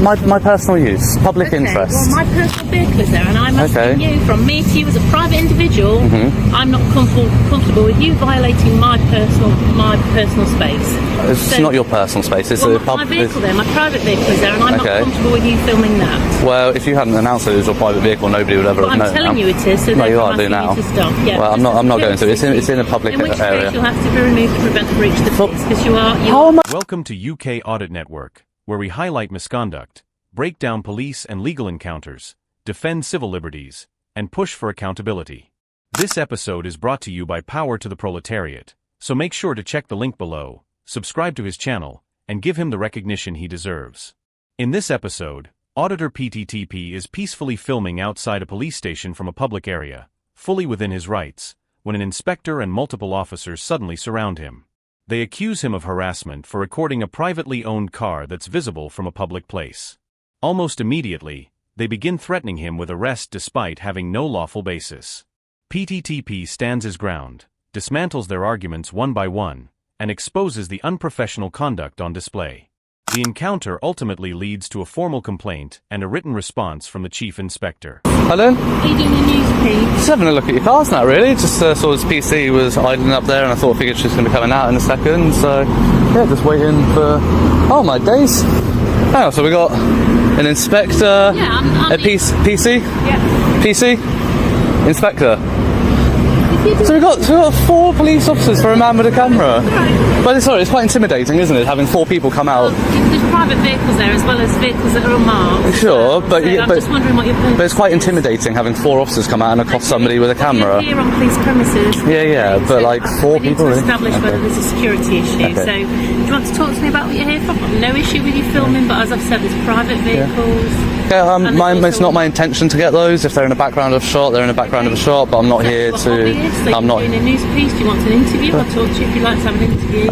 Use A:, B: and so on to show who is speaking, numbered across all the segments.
A: my personal use, public interest.
B: Well, my personal vehicle is there, and I'm asking you, from me to you as a private individual, I'm not comfortable with you violating my personal space.
A: It's not your personal space. It's
B: my vehicle there, my private vehicle is there, and I'm not comfortable with you filming that.
A: Well, if you hadn't announced that it was your private vehicle, nobody would ever have known.
B: I'm telling you it is, so
A: no, you are
B: I'm
A: doing
B: asking
A: now.
B: you to stop. Yeah,
A: well, I'm not going to. It's in a public area.
B: In which case you'll have to be removed to prevent the breach of the peace, because you are.
C: Welcome to UK Audit Network, where we highlight misconduct, break down police and legal encounters, defend civil liberties, and push for accountability. This episode is brought to you by Power to the Proletariat, so make sure to check the link below, subscribe to his channel, and give him the recognition he deserves. In this episode, Auditor PTTP is peacefully filming outside a police station from a public area, fully within his rights, when an inspector and multiple officers suddenly surround him. They accuse him of harassment for recording a privately owned car that's visible from a public place. Almost immediately, they begin threatening him with arrest despite having no lawful basis. PTTP stands his ground, dismantles their arguments one by one, and exposes the unprofessional conduct on display. The encounter ultimately leads to a formal complaint and a written response from the chief inspector.
A: Hello?
B: Are you doing your news, Pete?
A: Just having a look at your cars now, really. Just saw his PC was idling up there, and I figured she was going to be coming out in a second. So, yeah, just waiting for... Oh, my days. Oh, so we got an inspector, a PC?
B: Yeah.
A: PC? Inspector. So we've got 4 police officers for a man with a camera. But sorry, it's quite intimidating, isn't it, having 4 people come out?
B: There's private vehicles there as well as vehicles that are unmarked.
A: Sure, but
B: I'm just wondering what your purpose
A: but it's quite
B: is.
A: intimidating having 4 officers come out and accost somebody with a camera.
B: You're here on police premises.
A: Yeah, but like 4 people.
B: We need to establish whether there's a security issue. So, do you want to talk to me about what you're here for? I've got no issue with you filming, but as I've said, there's private vehicles.
A: Yeah, it's not my intention to get those. If they're in the background of a shot, they're in the background of a shot. But I'm not here to. I'm not
B: doing a news piece. Do you want an interview? I'll talk to you if you'd like to have an interview.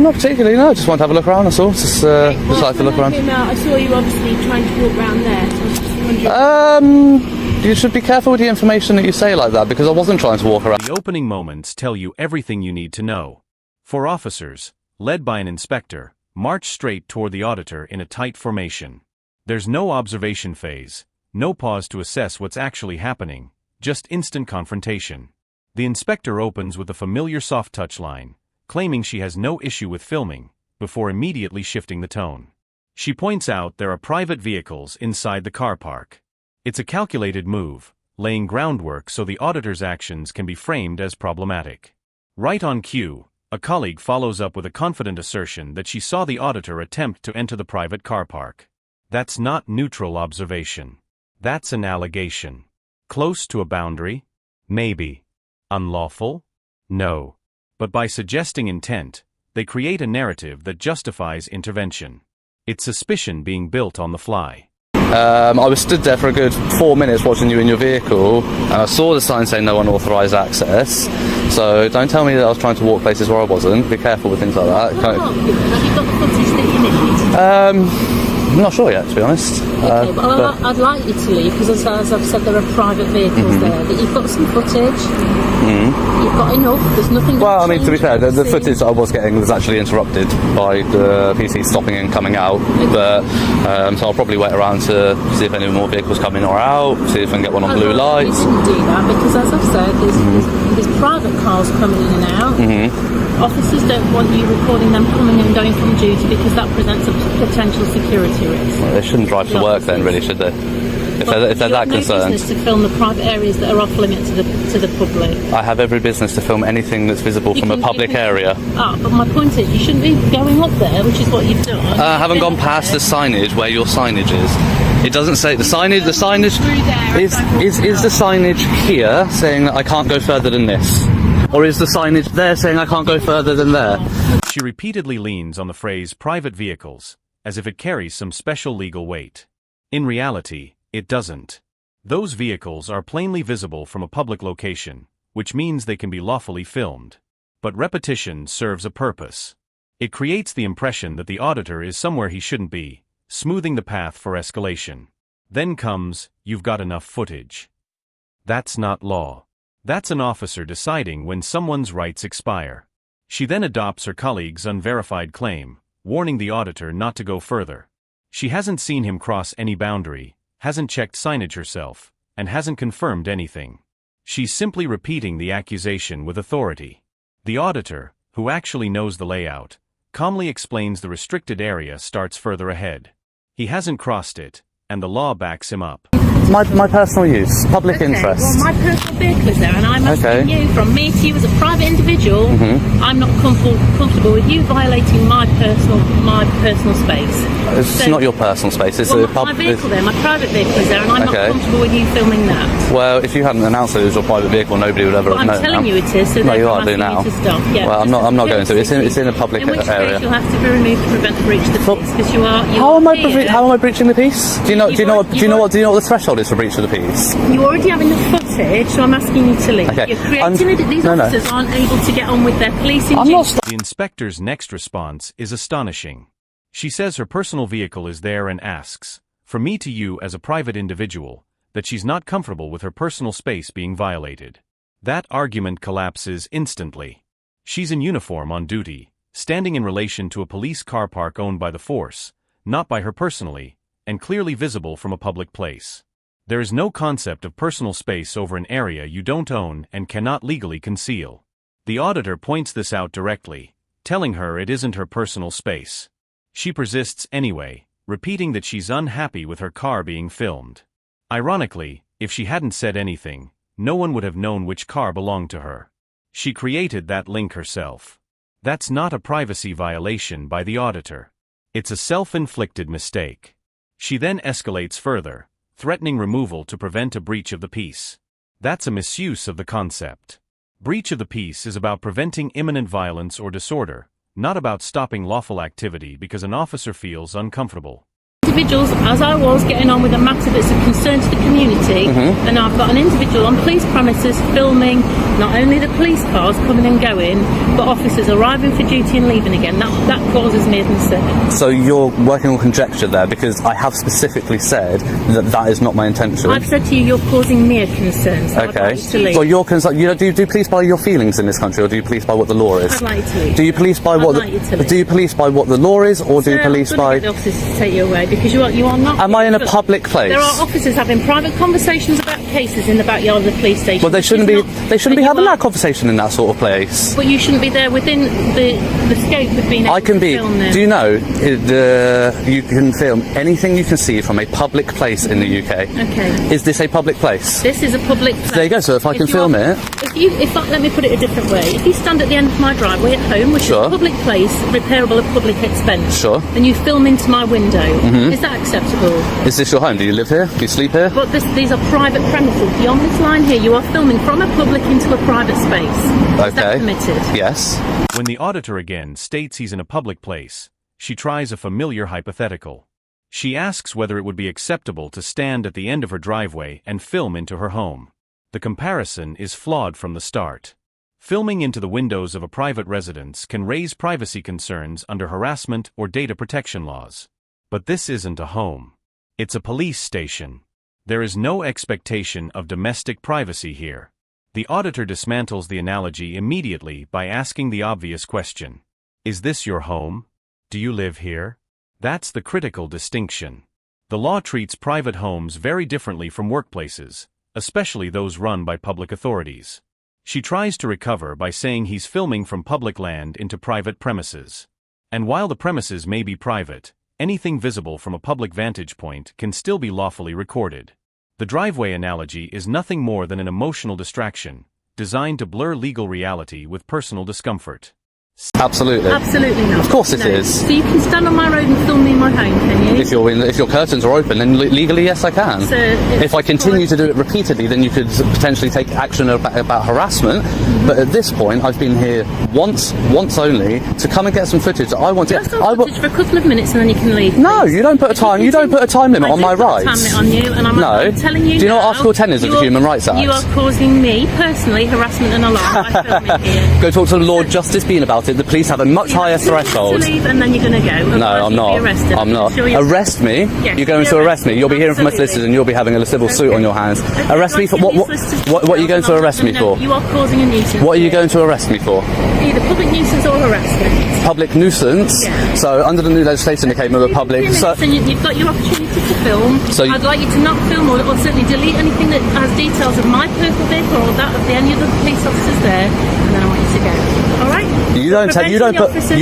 A: Not particularly. No, just want to have a look around. That's all. Just like to look around.
B: I saw you obviously trying to walk around there. So I was just wondering.
A: You should be careful with the information that you say like that, because I wasn't trying to walk around.
C: The opening moments tell you everything you need to know. 4 officers, led by an inspector, march straight toward the auditor in a tight formation. There's no observation phase, no pause to assess what's actually happening, just instant confrontation. The inspector opens with a familiar soft touch line, claiming she has no issue with filming, before immediately shifting the tone. She points out there are private vehicles inside the car park. It's a calculated move, laying groundwork so the auditor's actions can be framed as problematic. Right on cue, a colleague follows up with a confident assertion that she saw the auditor attempt to enter the private car park. That's not neutral observation. That's an allegation. Close to a boundary? Maybe. Unlawful? No. But by suggesting intent, they create a narrative that justifies intervention. It's suspicion being built on the fly.
A: I was stood there for a good 4 minutes watching you in your vehicle, and I saw the sign saying no unauthorised access. So don't tell me that I was trying to walk places where I wasn't. Be careful with things like that.
B: Have you got the footage that you need?
A: I'm not sure yet, to be honest.
B: Okay, but I'd like you to leave, because as I've said, there are private vehicles there. But you've got some footage. You've got enough. There's nothing.
A: Well, I mean, to be fair, the footage that I was getting was actually interrupted by the PC stopping and coming out. But so I'll probably wait around to see if any more vehicles come in or out. See if I can get one on blue lights.
B: You shouldn't do that, because as I've said, there's private cars coming in and out. Officers don't want you recording them coming and going from duty, because that presents a potential security risk.
A: Well, they shouldn't drive to work then, really, should they? If they're that concerned.
B: You have no business to film the private areas that are off limit to the public.
A: I have every business to film anything that's visible from a public area.
B: But my point is, you shouldn't be going up there, which is what you've done.
A: I haven't gone past the signage where your signage is. It doesn't say the signage. The signage is the signage here saying that I can't go further than this, or is the signage there saying I can't go further than there?
C: She repeatedly leans on the phrase private vehicles, as if it carries some special legal weight. In reality, it doesn't. Those vehicles are plainly visible from a public location, which means they can be lawfully filmed. But repetition serves a purpose. It creates the impression that the auditor is somewhere he shouldn't be, smoothing the path for escalation. Then comes, "You've got enough footage." That's not law. That's an officer deciding when someone's rights expire. She then adopts her colleague's unverified claim, warning the auditor not to go further. She hasn't seen him cross any boundary, hasn't checked signage herself, and hasn't confirmed anything. She's simply repeating the accusation with authority. The auditor, who actually knows the layout, calmly explains the restricted area starts further ahead. He hasn't crossed it, and the law backs him up.
A: My personal use, public interest.
B: Well, my personal vehicle is there, and I'm asking you, from me to you as a private individual, I'm not comfortable with you violating my personal space.
A: It's not your personal space. It's
B: well,
A: a
B: my vehicle there, my private vehicle is there, and I'm not comfortable with you filming that.
A: Well, if you hadn't announced that it was your private vehicle, nobody would ever have known.
B: I'm telling you it is, so
A: no, you
B: I'm
A: are doing now.
B: you to stop. Yeah,
A: well, I'm not going to. It's in a public area.
B: In which case, you'll have to be removed to prevent the breach of the peace, because you are.
A: How am I breaching the peace? Do you know what the threshold is for breach of the peace?
B: You already have enough footage, so I'm asking you to leave.
A: Okay.
B: You're creating these officers aren't able to get on with their policing duties.
C: The inspector's next response is astonishing. She says her personal vehicle is there and asks, from me to you as a private individual, that she's not comfortable with her personal space being violated. That argument collapses instantly. She's in uniform on duty, standing in relation to a police car park owned by the force, not by her personally, and clearly visible from a public place. There is no concept of personal space over an area you don't own and cannot legally conceal. The auditor points this out directly, telling her it isn't her personal space. She persists anyway, repeating that she's unhappy with her car being filmed. Ironically, if she hadn't said anything, no one would have known which car belonged to her. She created that link herself. That's not a privacy violation by the auditor. It's a self-inflicted mistake. She then escalates further, threatening removal to prevent a breach of the peace. That's a misuse of the concept. Breach of the peace is about preventing imminent violence or disorder, not about stopping lawful activity because an officer feels uncomfortable.
B: Individuals, as I was, getting on with a matter that's of concern to the community, and I've got an individual on police premises filming not only the police cars coming and going, but officers arriving for duty and leaving again. That causes me a concern.
A: So you're working on conjecture there, because I have specifically said that is not my intention.
B: I've said to you, you're causing me a concern. So I'd like you to leave.
A: Well, you're concerned. Do you police by your feelings in this country, or do you police by what the law is?
B: I'd like you to leave.
A: Do you police by do you police by what the law is, or do you police by?
B: The officers to take you away, because you are not.
A: Am I in a public place?
B: There are officers having private conversations about cases in the backyard of the police station.
A: Well, they shouldn't be having that conversation in that sort of place.
B: But you shouldn't be there within the scope of being able to film there.
A: Do you know you can film anything you can see from a public place in the UK?
B: Okay.
A: Is this a public place?
B: This is a public place.
A: There you go. So if I can film it.
B: Let me put it a different way. If you stand at the end of my driveway at home, which is a public place, repairable at public expense, and you film into my window, is that acceptable?
A: Is this your home? Do you live here? Do you sleep here?
B: But these are private premises. Beyond this line here, you are filming from a public into a private space. Is that permitted?
A: Yes.
C: When the auditor again states he's in a public place, she tries a familiar hypothetical. She asks whether it would be acceptable to stand at the end of her driveway and film into her home. The comparison is flawed from the start. Filming into the windows of a private residence can raise privacy concerns under harassment or data protection laws. But this isn't a home. It's a police station. There is no expectation of domestic privacy here. The auditor dismantles the analogy immediately by asking the obvious question. Is this your home? Do you live here? That's the critical distinction. The law treats private homes very differently from workplaces, especially those run by public authorities. She tries to recover by saying he's filming from public land into private premises. And while the premises may be private, anything visible from a public vantage point can still be lawfully recorded. The driveway analogy is nothing more than an emotional distraction, designed to blur legal reality with personal discomfort.
A: Absolutely.
B: Absolutely not.
A: Of course it is.
B: So you can stand on my road and film me in my home, can you?
A: If your curtains are open, then legally, yes, I can.
B: So
A: if I continue to do it repeatedly, then you could potentially take action about harassment. But at this point, I've been here once only, to come and get some footage. I want to.
B: Footage for a couple of minutes and then you can leave.
A: No, you don't put a time. You don't put a time limit on my rights.
B: I do put a time limit on you, and I'm telling you.
A: Do you know what Article 10 is of the Human Rights Act?
B: You are causing me personally harassment and alarm by filming here.
A: Go talk to the Lord Justice Bean about it. arrested. The police have a much higher threshold.
B: To leave and then you're going to go.
A: No, I'm not. I'm not. Arrest me?
B: Yes,
A: you're going to arrest me. You'll be hearing from my solicitors and you'll be having a civil suit on your hands. Arrest me for what? What are you going to arrest me for?
B: You are causing a nuisance.
A: What are you going to arrest me for?
B: Either public nuisance or harassment.
A: Public nuisance?
B: Yeah.
A: So under the new legislation that came with the public...
B: So you've got your opportunity to film. So I'd like you to not film or certainly delete anything that has details of my personal vehicle or that of any other police officers there, and then I want you to go. All right?
A: You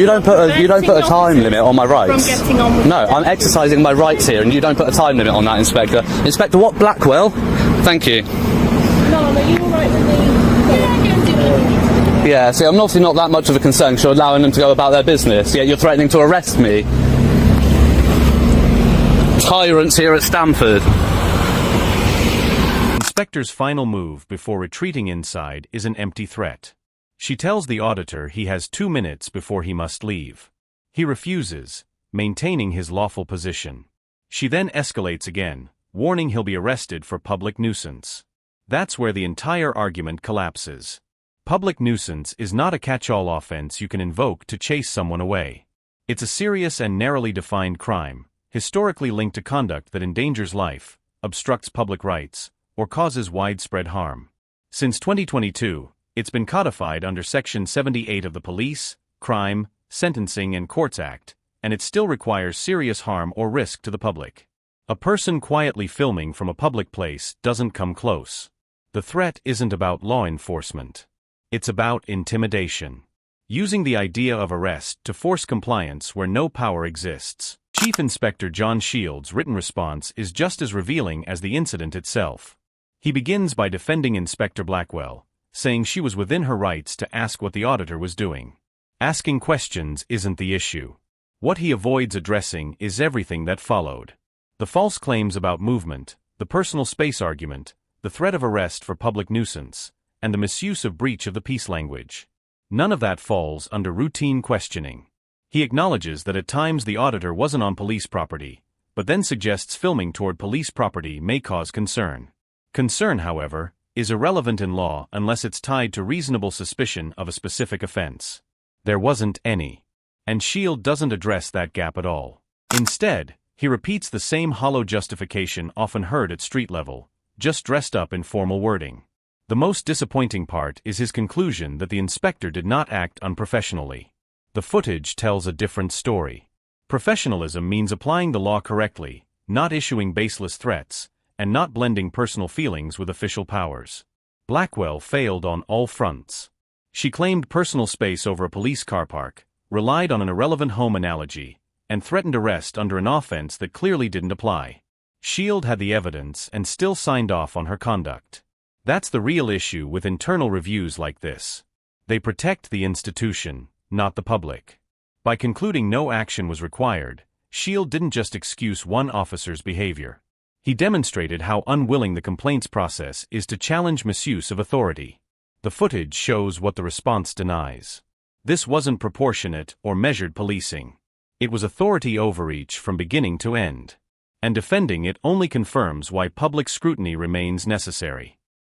A: don't put a time limit on my rights.
B: From getting on with
A: no, I'm exercising my rights here, and you don't put a time limit on that, Inspector. Inspector, what? Blackwell? Thank you.
B: No, are you all right with me?
A: Yeah, see, I'm obviously not that much of a concern because you're allowing them to go about their business, yet you're threatening to arrest me. Tyrants here at Stamford.
C: Inspector's final move before retreating inside is an empty threat. She tells the auditor he has 2 minutes before he must leave. He refuses, maintaining his lawful position. She then escalates again, warning he'll be arrested for public nuisance. That's where the entire argument collapses. Public nuisance is not a catch-all offense you can invoke to chase someone away. It's a serious and narrowly defined crime, historically linked to conduct that endangers life, obstructs public rights, or causes widespread harm. Since 2022, it's been codified under Section 78 of the Police, Crime, Sentencing and Courts Act, and it still requires serious harm or risk to the public. A person quietly filming from a public place doesn't come close. The threat isn't about law enforcement. It's about intimidation. Using the idea of arrest to force compliance where no power exists. Chief Inspector John Shields' written response is just as revealing as the incident itself. He begins by defending Inspector Blackwell, saying she was within her rights to ask what the auditor was doing. Asking questions isn't the issue. What he avoids addressing is everything that followed. The false claims about movement, the personal space argument, the threat of arrest for public nuisance, and the misuse of breach of the peace language. None of that falls under routine questioning. He acknowledges that at times the auditor wasn't on police property, but then suggests filming toward police property may cause concern. Concern, however, is irrelevant in law unless it's tied to reasonable suspicion of a specific offense. There wasn't any. And Shield doesn't address that gap at all. Instead, he repeats the same hollow justification often heard at street level, just dressed up in formal wording. The most disappointing part is his conclusion that the inspector did not act unprofessionally. The footage tells a different story. Professionalism means applying the law correctly, not issuing baseless threats, and not blending personal feelings with official powers. Blackwell failed on all fronts. She claimed personal space over a police car park, relied on an irrelevant home analogy, and threatened arrest under an offense that clearly didn't apply. Shield had the evidence and still signed off on her conduct. That's the real issue with internal reviews like this. They protect the institution, not the public. By concluding no action was required, Shield didn't just excuse one officer's behavior. He demonstrated how unwilling the complaints process is to challenge misuse of authority. The footage shows what the response denies. This wasn't proportionate or measured policing. It was authority overreach from beginning to end. And defending it only confirms why public scrutiny remains necessary.